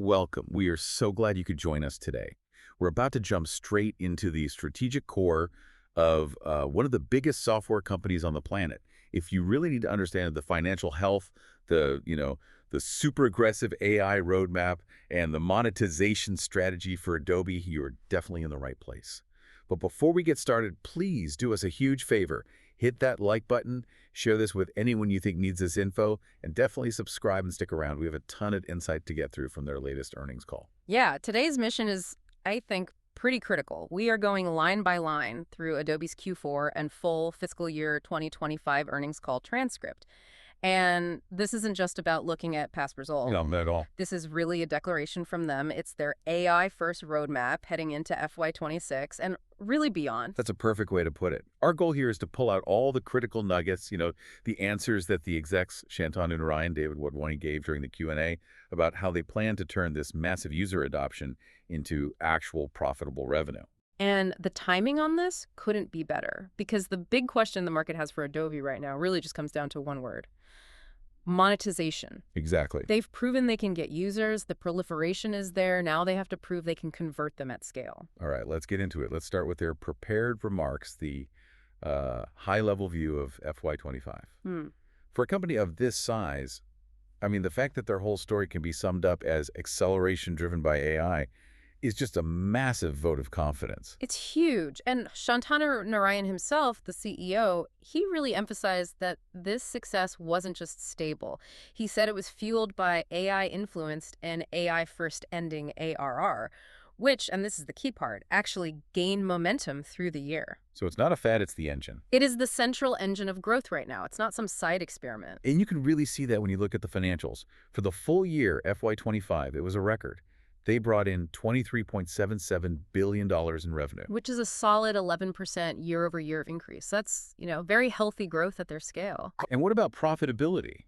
Welcome. We are so glad you could join us today. We're about to jump straight into the strategic core of one of the biggest software companies on the planet. If you really need to understand the financial health, the super aggressive AI roadmap, and the monetization strategy for Adobe, you're definitely in the right place. But before we get started, please do us a huge favor. Hit that like button, share this with anyone you think needs this info, and definitely subscribe and stick around. We have a ton of insight to get through from their latest earnings call. Yeah, today's mission is, I think, pretty critical. We are going line by line through Adobe's Q4 and full fiscal year 2025 earnings call transcript. And this isn't just about looking at past results. No, not at all. This is really a declaration from them. It's their AI-first roadmap heading into FY26 and really beyond. That's a perfect way to put it. Our goal here is to pull out all the critical nuggets, the answers that the execs, Shantanu Narayan, David Wadhwani, gave during the Q&A about how they plan to turn this massive user adoption into actual profitable revenue. And the timing on this couldn't be better because the big question the market has for Adobe right now really just comes down to one word: monetization. Exactly. They've proven they can get users. The proliferation is there. Now they have to prove they can convert them at scale. All right, let's get into it. Let's start with their prepared remarks, the high-level view of FY25. For a company of this size, I mean, the fact that their whole story can be summed up as acceleration driven by AI is just a massive vote of confidence. It's huge. And Shantanu Narayan himself, the CEO, he really emphasized that this success wasn't just stable. He said it was fueled by AI-influenced and AI-first ending ARR, which, and this is the key part, actually gained momentum through the year. So it's not a fad, it's the engine. It is the central engine of growth right now. It's not some side experiment. And you can really see that when you look at the financials. For the full year, FY25, it was a record. They brought in $23.77 billion in revenue. Which is a solid 11% year-over-year increase. That's, very healthy growth at their scale. And what about profitability?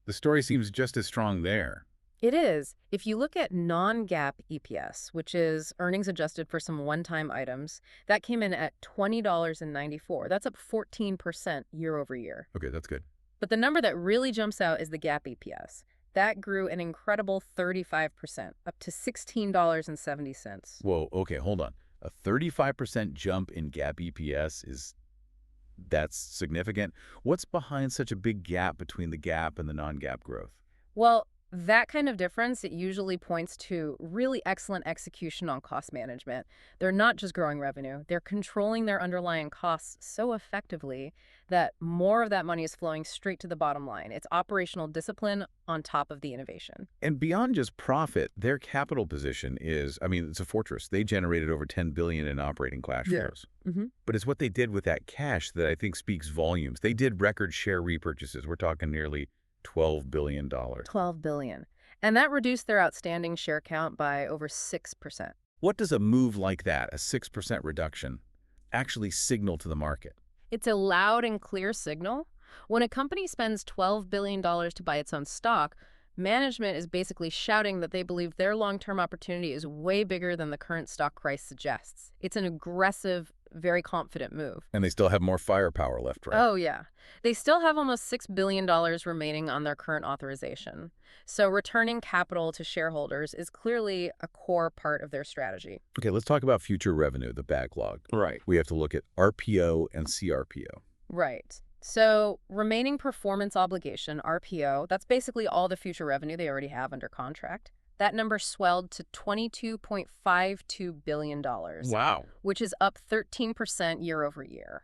The story seems just as strong there. It is. If you look at non-GAAP EPS, which is earnings adjusted for some one-time items, that came in at $20.94. That's up 14% year-over-year. Okay, that's good. But the number that really jumps out is the GAAP EPS. That grew an incredible 35%, up to $16.70. Whoa, okay, hold on. A 35% jump in GAAP EPS that's significant. What's behind such a big gap between the GAAP and the non-GAAP growth? Well, that kind of difference, it usually points to really excellent execution on cost management. They're not just growing revenue, they're controlling their underlying costs so effectively that more of that money is flowing straight to the bottom line. It's operational discipline on top of the innovation. And beyond just profit, their capital position is, it's a fortress. They generated over $10 billion in operating cash flows. But it's what they did with that cash that I think speaks volumes. They did record share repurchases. We're talking nearly $12 billion. $12 billion. And that reduced their outstanding share count by over 6%. What does a move like that, a 6% reduction, actually signal to the market? It's a loud and clear signal. When a company spends $12 billion to buy its own stock, management is basically shouting that they believe their long-term opportunity is way bigger than the current stock price suggests. It's an aggressive, very confident move. And they still have more firepower left, right? Oh, yeah. They still have almost $6 billion remaining on their current authorization. So returning capital to shareholders is clearly a core part of their strategy. Okay, let's talk about future revenue, the backlog. Right. We have to look at RPO and CRPO. Right. So remaining performance obligation, RPO, that's basically all the future revenue they already have under contract. That number swelled to $22.52 billion. Wow. Which is up 13% year over year.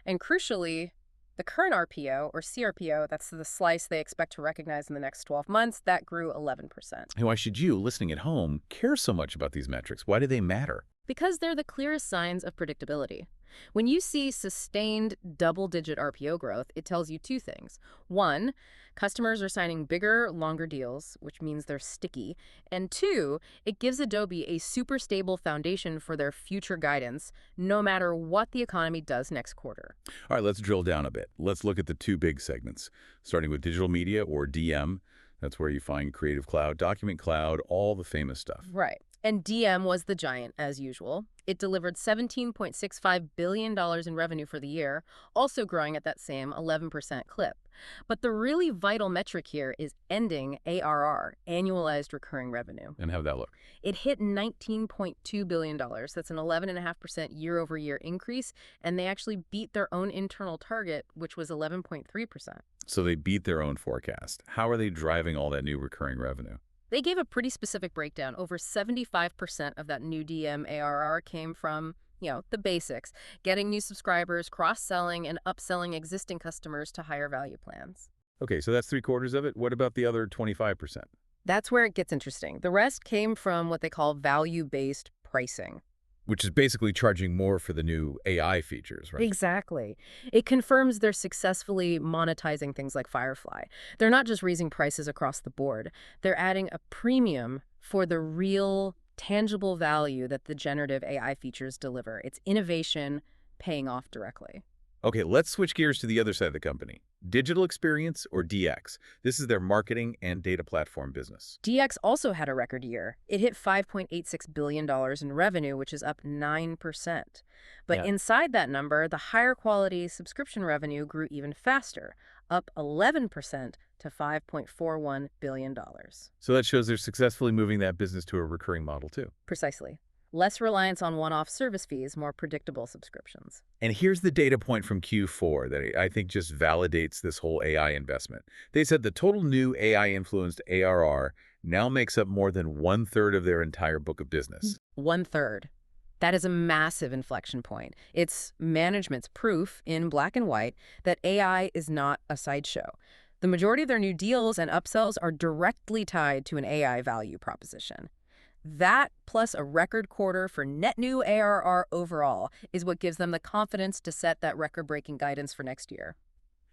And crucially, the current RPO, or CRPO, that's the slice they expect to recognize in the next 12 months, that grew 11%. And why should you, listening at home, care so much about these metrics? Why do they matter? Because they're the clearest signs of predictability. When you see sustained double-digit RPO growth, it tells you two things. One, customers are signing bigger, longer deals, which means they're sticky. And two, it gives Adobe a super stable foundation for their future guidance, no matter what the economy does next quarter. All right, let's drill down a bit. Let's look at the two big segments, starting with digital media, or DM. That's where you find Creative Cloud, Document Cloud, all the famous stuff. Right. And DM was the giant, as usual. It delivered $17.65 billion in revenue for the year, also growing at that same 11% clip. But the really vital metric here is ending ARR, annualized recurring revenue. And how'd that look? It hit $19.2 billion. That's an 11.5% year-over-year increase, and they actually beat their own internal target, which was 11.3%. So they beat their own forecast. How are they driving all that new recurring revenue? They gave a pretty specific breakdown. Over 75% of that new DM ARR came from, the basics, getting new subscribers, cross-selling, and upselling existing customers to higher value plans. Okay, so that's three-quarters of it. What about the other 25%? That's where it gets interesting. The rest came from what they call value-based pricing. Which is basically charging more for the new AI features, right? Exactly. It confirms they're successfully monetizing things like Firefly. They're not just raising prices across the board. They're adding a premium for the real, tangible value that the generative AI features deliver. It's innovation paying off directly. Okay, let's switch gears to the other side of the company. Digital Experience, or DX. This is their marketing and data platform business. DX also had a record year. It hit $5.86 billion in revenue, which is up 9%. But Yeah. inside that number, the higher quality subscription revenue grew even faster, up 11% to $5.41 billion. So that shows they're successfully moving that business to a recurring model too. Precisely. Less reliance on one-off service fees, more predictable subscriptions. And here's the data point from Q4 that I think just validates this whole AI investment. They said the total new AI-influenced ARR now makes up more than one-third of their entire book of business. One-third. That is a massive inflection point. It's management's proof in black and white that AI is not a sideshow. The majority of their new deals and upsells are directly tied to an AI value proposition. That, plus a record quarter for net new ARR overall, is what gives them the confidence to set that record-breaking guidance for next year.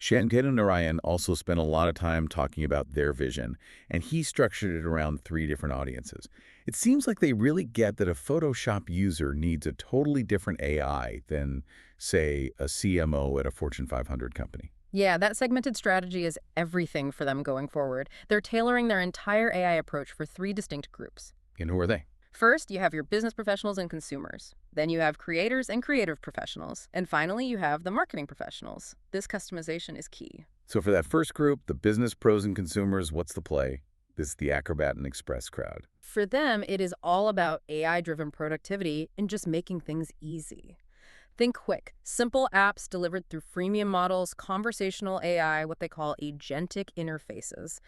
Shantanu Narayan also spent a lot of time talking about their vision, and he structured it around three different audiences. It seems like they really get that a Photoshop user needs a totally different AI than, say, a CMO at a Fortune 500 company. Yeah, that segmented strategy is everything for them going forward. They're tailoring their entire AI approach for three distinct groups. And who are they? First, you have your business professionals and consumers. Then you have creators and creative professionals. And finally, you have the marketing professionals. This customization is key. So for that first group, the business pros and consumers, what's the play? This is the Acrobat and Express crowd. For them, it is all about AI-driven productivity and just making things easy. Think quick, simple apps delivered through freemium models, conversational AI, what they call agentic interfaces.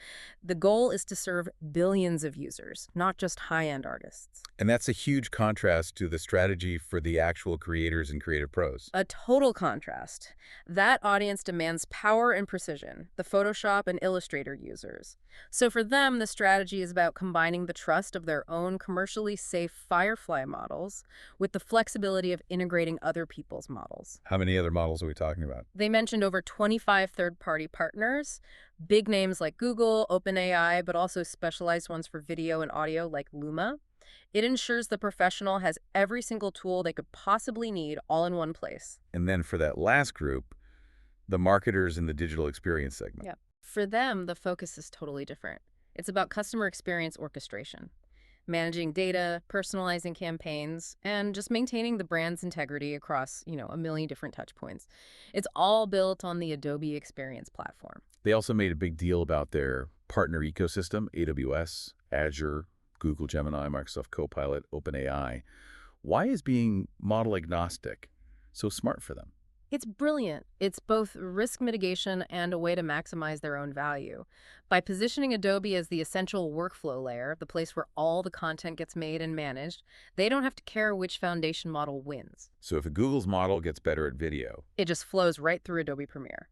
The goal is to serve billions of users, not just high-end artists. And that's a huge contrast to the strategy for the actual creators and creative pros. A total contrast. That audience demands power and precision, the Photoshop and Illustrator users. So for them, the strategy is about combining the trust of their own commercially safe Firefly models with the flexibility of integrating other people's models. How many other models are we talking about? They mentioned over 25 third-party partners, big names like Google, OpenAI, but also specialized ones for video and audio like Luma. It ensures the professional has every single tool they could possibly need all in one place. And then for that last group, the marketers in the digital experience segment. Yeah. For them, the focus is totally different. It's about customer experience orchestration, managing data, personalizing campaigns, and just maintaining the brand's integrity across, a million different touch points. It's all built on the Adobe Experience platform. They also made a big deal about their partner ecosystem, AWS, Azure, Google Gemini, Microsoft Copilot, OpenAI. Why is being model agnostic so smart for them? It's brilliant. It's both risk mitigation and a way to maximize their own value. By positioning Adobe as the essential workflow layer, the place where all the content gets made and managed, they don't have to care which foundation model wins. So if a Google's model gets better at video, It just flows right through Adobe Premiere.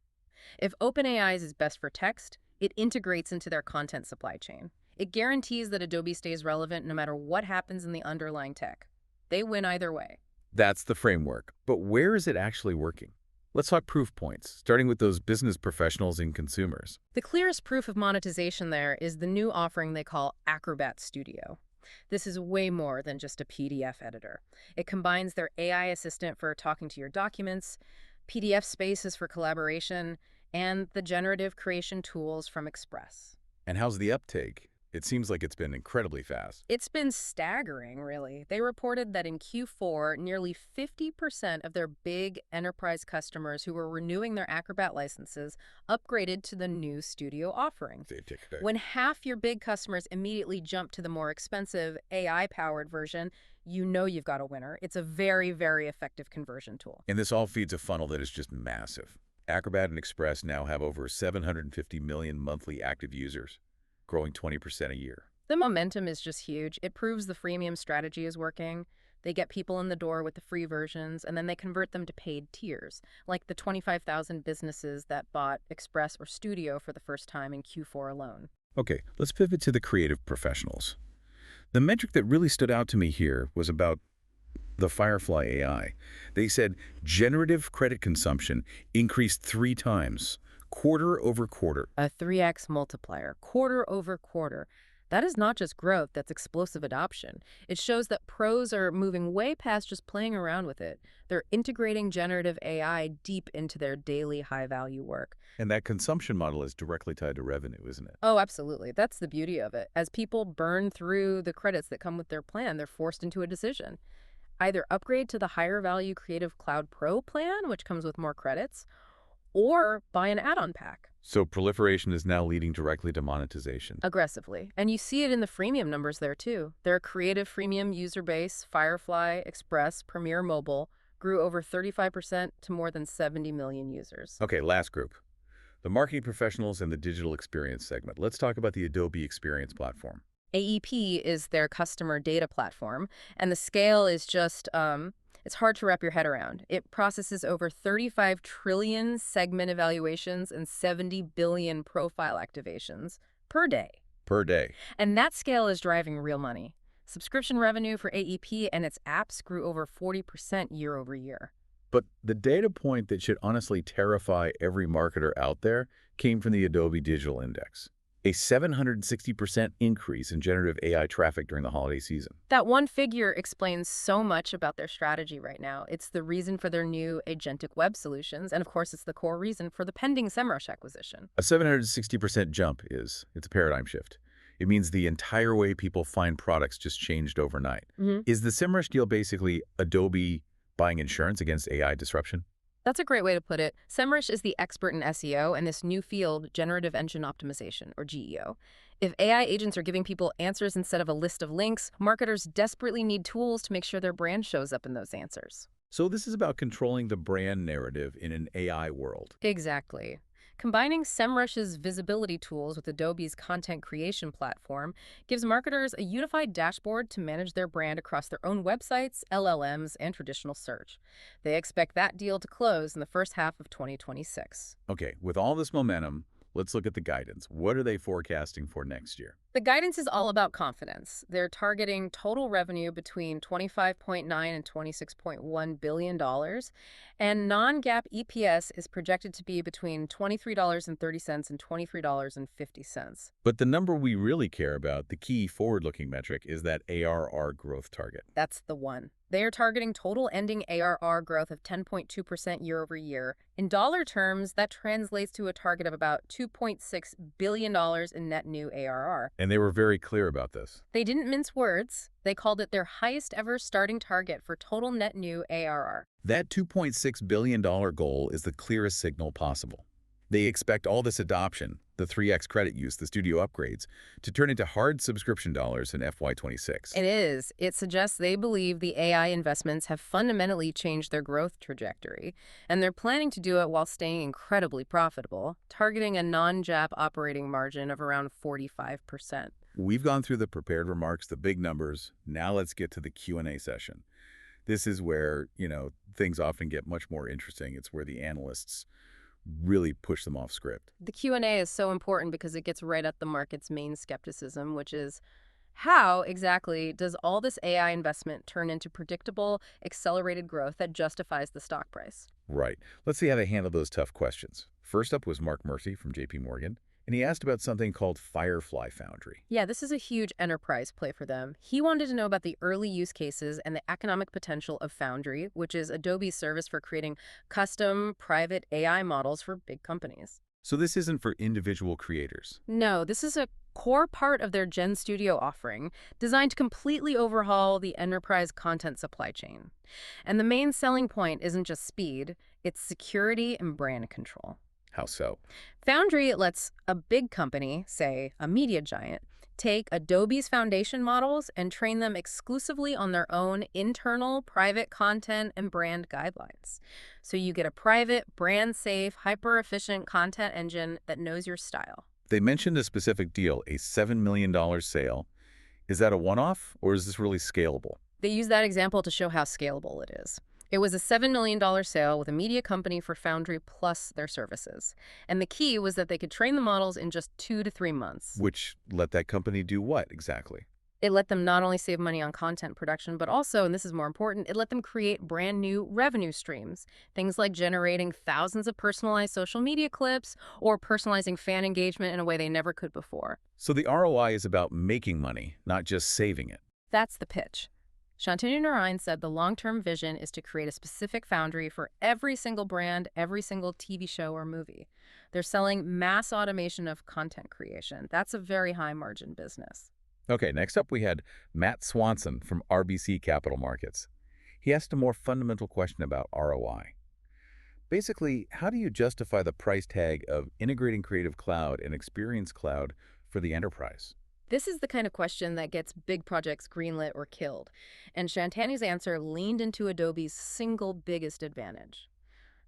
If OpenAI's is best for text, it integrates into their content supply chain. It guarantees that Adobe stays relevant no matter what happens in the underlying tech. They win either way. that's the framework. But where is it actually working? Let's talk proof points, starting with those business professionals and consumers. The clearest proof of monetization there is the new offering they call Acrobat Studio. This is way more than just a PDF editor. It combines their AI assistant for talking to your documents, PDF spaces for collaboration, and the generative creation tools from Express. And how's the uptake? It seems like it's been incredibly fast. It's been staggering, really. They reported that in Q4, nearly 50% of their big enterprise customers who were renewing their Acrobat licenses upgraded to the new studio offering. When half your big customers immediately jump to the more expensive AI-powered version, you know you've got a winner. It's a very, very effective conversion tool. And this all feeds a funnel that is just massive. Acrobat and Express now have over 750 million monthly active users, growing 20% a year. The momentum is just huge. It proves the freemium strategy is working. They get people in the door with the free versions, and then they convert them to paid tiers, like the 25,000 businesses that bought Express or Studio for the first time in Q4 alone. Okay, let's pivot to the creative professionals. The metric that really stood out to me here was about the Firefly AI. They said generative credit consumption increased 3 times, quarter over quarter. A 3x multiplier, quarter over quarter. That is not just growth, that's explosive adoption. It shows that pros are moving way past just playing around with it. They're integrating generative AI deep into their daily high-value work. And that consumption model is directly tied to revenue, isn't it? Oh, absolutely. That's the beauty of it. As people burn through the credits that come with their plan, they're forced into a decision. Either upgrade to the higher value Creative Cloud Pro plan, which comes with more credits, or buy an add-on pack. So proliferation is now leading directly to monetization. Aggressively. And you see it in the freemium numbers there too. Their creative freemium user base, Firefly, Express, Premiere Mobile, grew over 35% to more than 70 million users. Okay, last group. The marketing professionals and the digital experience segment. Let's talk about the Adobe Experience Platform. AEP is their customer data platform, and the scale is just, it's hard to wrap your head around. It processes over 35 trillion segment evaluations and 70 billion profile activations per day. Per day. And that scale is driving real money. Subscription revenue for AEP and its apps grew over 40% year over year. But the data point that should honestly terrify every marketer out there came from the Adobe Digital Index. A 760% increase in generative AI traffic during the holiday season. That one figure explains so much about their strategy right now. It's the reason for their new agentic web solutions, and of course, it's the core reason for the pending SEMrush acquisition. A 760% jump it's a paradigm shift. It means the entire way people find products just changed overnight. Is the SEMrush deal basically Adobe buying insurance against AI disruption? That's a great way to put it. SEMrush is the expert in SEO and this new field, generative engine optimization, or GEO. If AI agents are giving people answers instead of a list of links, marketers desperately need tools to make sure their brand shows up in those answers. So this is about controlling the brand narrative in an AI world. Exactly. Combining SEMrush's visibility tools with Adobe's content creation platform gives marketers a unified dashboard to manage their brand across their own websites, LLMs, and traditional search. They expect that deal to close in the first half of 2026. Okay, with all this momentum, let's look at the guidance. What are they forecasting for next year? The guidance is all about confidence. They're targeting total revenue between $25.9 and $26.1 billion, and non-GAAP EPS is projected to be between $23.30 and $23.50. But the number we really care about, the key forward-looking metric, is that ARR growth target. That's the one. They are targeting total ending ARR growth of 10.2% year over year. In dollar terms, that translates to a target of about $2.6 billion in net new ARR. And they were very clear about this. They didn't mince words. They called it their highest ever starting target for total net new ARR. That $2.6 billion goal is the clearest signal possible. They expect all this adoption, the 3x credit use, the studio upgrades, to turn into hard subscription dollars in FY26. It is. It suggests they believe the AI investments have fundamentally changed their growth trajectory, and they're planning to do it while staying incredibly profitable, targeting a non-GAAP operating margin of around 45%. We've gone through the prepared remarks, the big numbers. Now let's get to the Q&A session. This is where, things often get much more interesting. It's where the analysts really push them off script. The Q&A is so important because it gets right at the market's main skepticism, which is how exactly does all this AI investment turn into predictable, accelerated growth that justifies the stock price? Right. Let's see how they handle those tough questions. First up was Mark Murphy from JP Morgan, and he asked about something called Firefly Foundry. Yeah, this is a huge enterprise play for them. He wanted to know about the early use cases and the economic potential of Foundry, which is Adobe's service for creating custom, private AI models for big companies. So this isn't for individual creators. No, this is a core part of their Gen Studio offering, designed to completely overhaul the enterprise content supply chain. And the main selling point isn't just speed, it's security and brand control. How so? Foundry lets a big company, say a media giant, take Adobe's foundation models and train them exclusively on their own internal private content and brand guidelines. So you get a private, brand-safe, hyper-efficient content engine that knows your style. They mentioned a specific deal, a $7 million sale. Is that a one-off, or is this really scalable? They use that example to show how scalable it is. It was a $7 million sale with a media company for Foundry plus their services. And the key was that they could train the models in just 2 to 3 months. Which let that company do what exactly? It let them not only save money on content production, but also, and this is more important, it let them create brand new revenue streams. Things like generating thousands of personalized social media clips or personalizing fan engagement in a way they never could before. So the ROI is about making money, not just saving it. That's the pitch. Shantanu Narayan said the long-term vision is to create a specific foundry for every single brand, every single TV show or movie. They're selling mass automation of content creation. That's a very high-margin business. Okay, next up we had Matt Swanson from RBC Capital Markets. He asked a more fundamental question about ROI. Basically, how do you justify the price tag of integrating Creative Cloud and Experience Cloud for the enterprise? This is the kind of question that gets big projects greenlit or killed. And Shantanu's answer leaned into Adobe's single biggest advantage.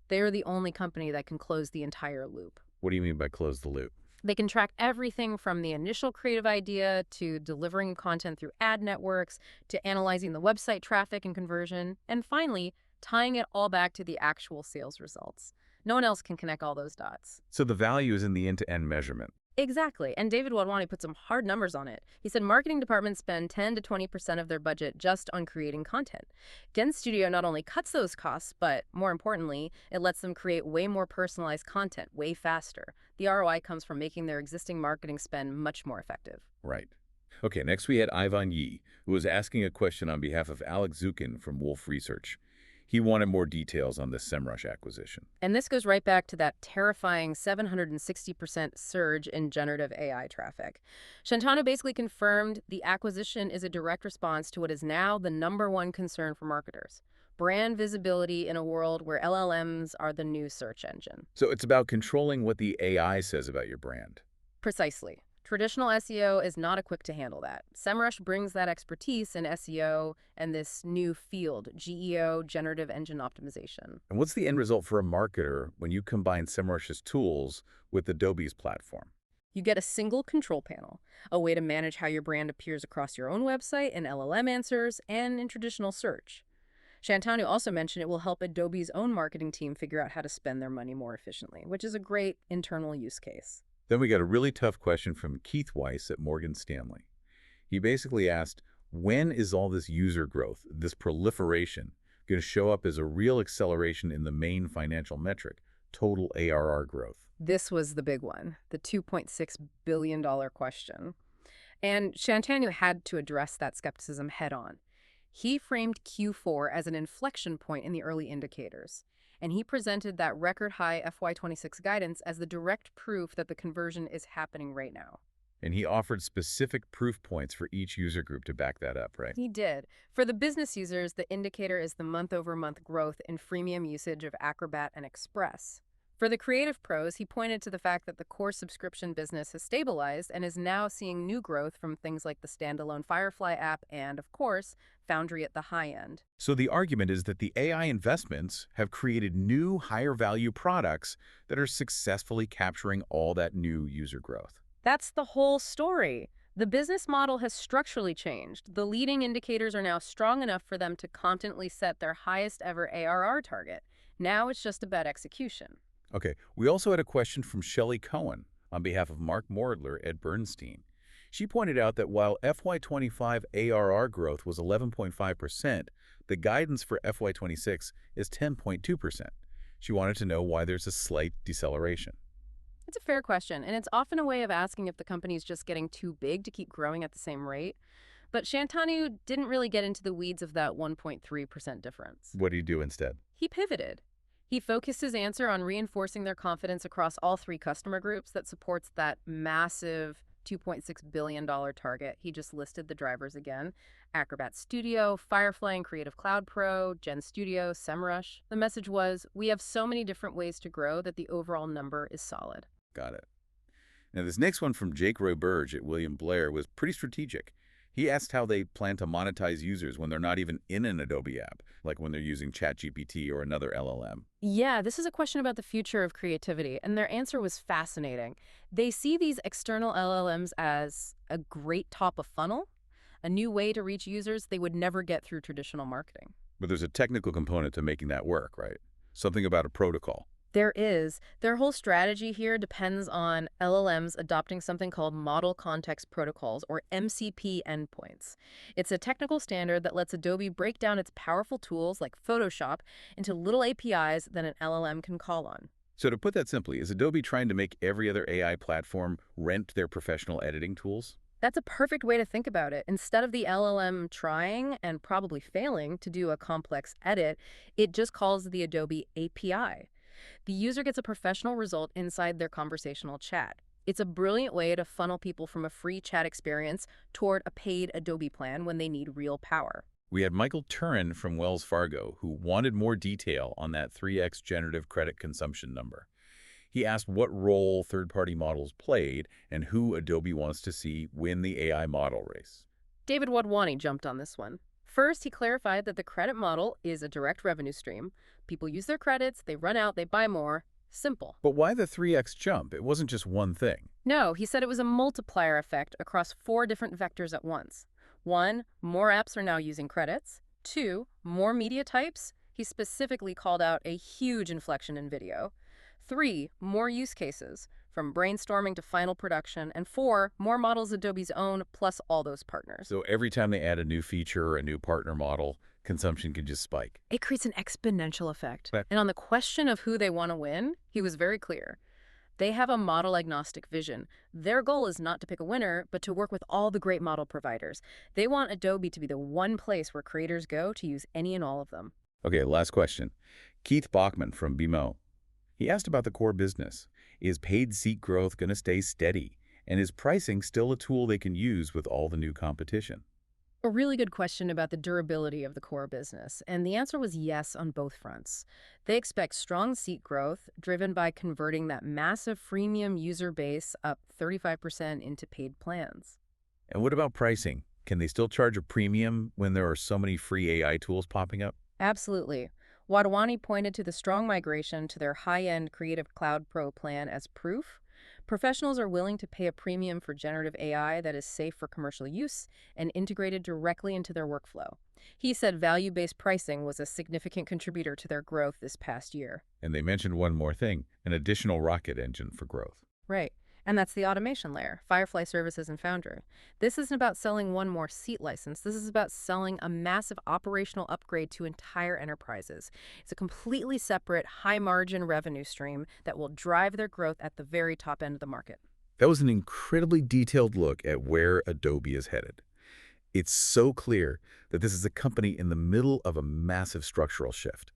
They are the only company that can close the entire loop. What do you mean by close the loop? They can track everything from the initial creative idea to delivering content through ad networks to analyzing the website traffic and conversion, and finally, tying it all back to the actual sales results. No one else can connect all those dots. So the value is in the end-to-end measurement. Exactly. And David Wadhwani put some hard numbers on it. He said marketing departments spend 10 to 20% of their budget just on creating content. Gen Studio not only cuts those costs, but more importantly, it lets them create way more personalized content way faster. The ROI comes from making their existing marketing spend much more effective. Right. Okay, next we had Ivan Yi, who was asking a question on behalf of Alex Zukin from Wolf Research. He wanted more details on this SEMrush acquisition. And this goes right back to that terrifying 760% surge in generative AI traffic. Shantanu basically confirmed the acquisition is a direct response to what is now the #1 concern for marketers: brand visibility in a world where LLMs are the new search engine. So it's about controlling what the AI says about your brand. Precisely. Traditional SEO is not equipped to handle that. SEMrush brings that expertise in SEO and this new field, GEO, generative engine optimization. And what's the end result for a marketer when you combine SEMrush's tools with Adobe's platform? You get a single control panel, a way to manage how your brand appears across your own website, in LLM answers, and in traditional search. Shantanu also mentioned it will help Adobe's own marketing team figure out how to spend their money more efficiently, which is a great internal use case. Then we got a really tough question from Keith Weiss at Morgan Stanley. He basically asked, when is all this user growth, this proliferation, going to show up as a real acceleration in the main financial metric, total ARR growth? This was the big one, the $2.6 billion question. And Shantanu had to address that skepticism head on. He framed Q4 as an inflection point in the early indicators. And he presented that record-high FY26 guidance as the direct proof that the conversion is happening right now. And he offered specific proof points for each user group to back that up, right? He did. For the business users, the indicator is the month-over-month growth in freemium usage of Acrobat and Express. For the creative pros, he pointed to the fact that the core subscription business has stabilized and is now seeing new growth from things like the standalone Firefly app and, of course, Foundry at the high end. So the argument is that the AI investments have created new, higher-value products that are successfully capturing all that new user growth. That's the whole story. The business model has structurally changed. The leading indicators are now strong enough for them to confidently set their highest ever ARR target. Now it's just about execution. Okay, we also had a question from Shelley Cohen on behalf of Mark Mordler at Bernstein. She pointed out that while FY25 ARR growth was 11.5%, the guidance for FY26 is 10.2%. She wanted to know why there's a slight deceleration. It's a fair question, and it's often a way of asking if the company's just getting too big to keep growing at the same rate. But Shantanu didn't really get into the weeds of that 1.3% difference. What do you do instead? He pivoted. He focused his answer on reinforcing their confidence across all 3 customer groups that supports that massive $2.6 billion target. He just listed the drivers again. Acrobat Studio, Firefly and Creative Cloud Pro, Gen Studio, SEMrush. The message was, we have so many different ways to grow that the overall number is solid. Got it. Now, this next one from Jake Roberge at William Blair was pretty strategic. He asked how they plan to monetize users when they're not even in an Adobe app, like when they're using ChatGPT or another LLM. Yeah, this is a question about the future of creativity, and their answer was fascinating. They see these external LLMs as a great top of funnel, a new way to reach users they would never get through traditional marketing. But there's a technical component to making that work, right? Something about a protocol. There is. Their whole strategy here depends on LLMs adopting something called Model Context Protocols, or MCP endpoints. It's a technical standard that lets Adobe break down its powerful tools like Photoshop into little APIs that an LLM can call on. So to put that simply, is Adobe trying to make every other AI platform rent their professional editing tools? That's a perfect way to think about it. Instead of the LLM trying and probably failing to do a complex edit, it just calls the Adobe API. The user gets a professional result inside their conversational chat. It's a brilliant way to funnel people from a free chat experience toward a paid Adobe plan when they need real power. We had Michael Turin from Wells Fargo who wanted more detail on that 3x generative credit consumption number. He asked what role third-party models played and who Adobe wants to see win the AI model race. David Wadhwani jumped on this one. First, he clarified that the credit model is a direct revenue stream. People use their credits, they run out, they buy more. Simple. But why the 3x jump? It wasn't just one thing. No, he said it was a multiplier effect across 4 different vectors at once. 1, more apps are now using credits. 2, more media types. He specifically called out a huge inflection in video. 3, more use cases, from brainstorming to final production. And 4, more models Adobe's own, plus all those partners. So every time they add a new feature or a new partner model, consumption can just spike. It creates an exponential effect. Right. And on the question of who they want to win, he was very clear. They have a model-agnostic vision. Their goal is not to pick a winner, but to work with all the great model providers. They want Adobe to be the one place where creators go to use any and all of them. Okay, last question. Keith Bachman from BMO. He asked about the core business. Is paid seat growth going to stay steady? And is pricing still a tool they can use with all the new competition? A really good question about the durability of the core business, and the answer was yes on both fronts. They expect strong seat growth, driven by converting that massive freemium user base up 35% into paid plans. And what about pricing? Can they still charge a premium when there are so many free AI tools popping up? Absolutely. Wadhwani pointed to the strong migration to their high-end Creative Cloud Pro plan as proof. Professionals are willing to pay a premium for generative AI that is safe for commercial use and integrated directly into their workflow. He said value-based pricing was a significant contributor to their growth this past year. And they mentioned one more thing, an additional rocket engine for growth. Right. And that's the automation layer, Firefly Services and Foundry. This isn't about selling one more seat license. This is about selling a massive operational upgrade to entire enterprises. It's a completely separate, high-margin revenue stream that will drive their growth at the very top end of the market. That was an incredibly detailed look at where Adobe is headed. It's so clear that this is a company in the middle of a massive structural shift.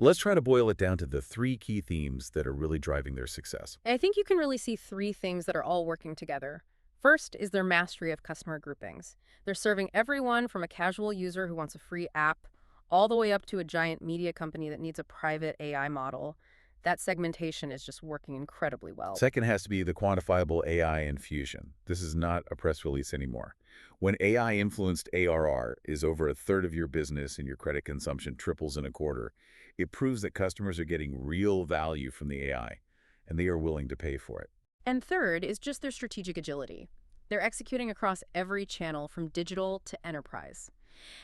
Let's try to boil it down to the 3 key themes that are really driving their success. I think you can really see 3 things that are all working together. First is their mastery of customer groupings. They're serving everyone from a casual user who wants a free app all the way up to a giant media company that needs a private AI model. That segmentation is just working incredibly well. Second has to be the quantifiable AI infusion. This is not a press release anymore. When AI-influenced ARR is over a third of your business and your credit consumption triples in a quarter, it proves that customers are getting real value from the AI, and they are willing to pay for it. And third is just their strategic agility. They're executing across every channel from digital to enterprise.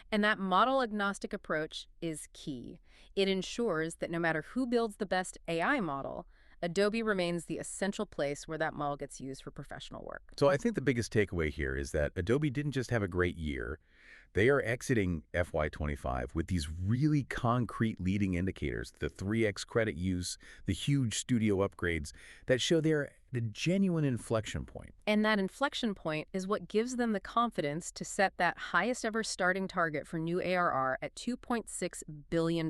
And that model-agnostic approach is key. It ensures that no matter who builds the best AI model, Adobe remains the essential place where that model gets used for professional work. So I think the biggest takeaway here is that Adobe didn't just have a great year. They are exiting FY2025 with these really concrete leading indicators, the 3x credit use, the huge studio upgrades, that show they're a genuine inflection point. And that inflection point is what gives them the confidence to set that highest ever starting target for new ARR at $2.6 billion.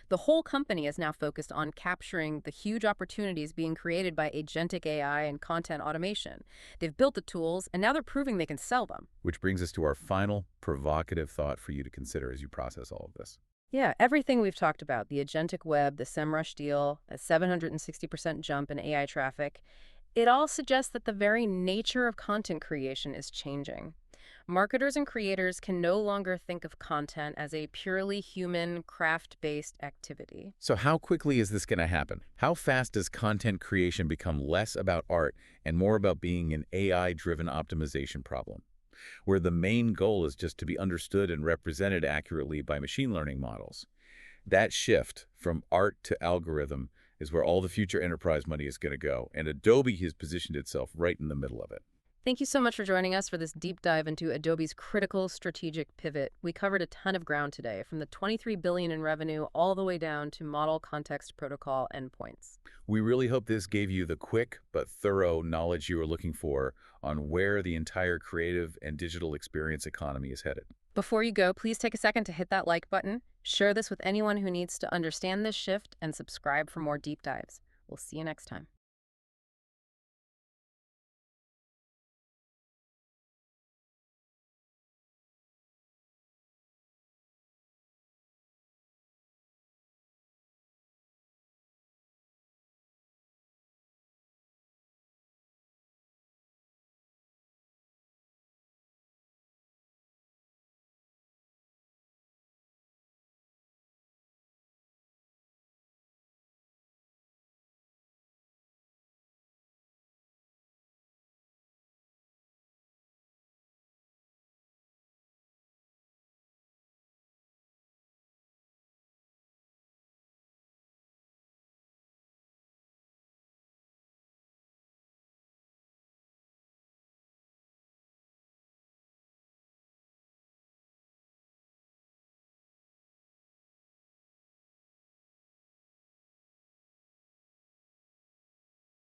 The whole company is now focused on capturing the huge opportunities being created by agentic AI and content automation. They've built the tools, and now they're proving they can sell them. Which brings us to our final provocative thought for you to consider as you process all of this. Yeah, everything we've talked about, the agentic web, the SEMrush deal, a 760% jump in AI traffic, it all suggests that the very nature of content creation is changing. Marketers and creators can no longer think of content as a purely human, craft-based activity. So how quickly is this going to happen? How fast does content creation become less about art and more about being an AI-driven optimization problem, where the main goal is just to be understood and represented accurately by machine learning models? That shift from art to algorithm is where all the future enterprise money is going to go, and Adobe has positioned itself right in the middle of it. Thank you so much for joining us for this deep dive into Adobe's critical strategic pivot. We covered a ton of ground today, from the $23 billion in revenue all the way down to model context protocol endpoints. We really hope this gave you the quick but thorough knowledge you were looking for on where the entire creative and digital experience economy is headed. Before you go, please take a second to hit that like button, share this with anyone who needs to understand this shift, and subscribe for more deep dives. We'll see you next time.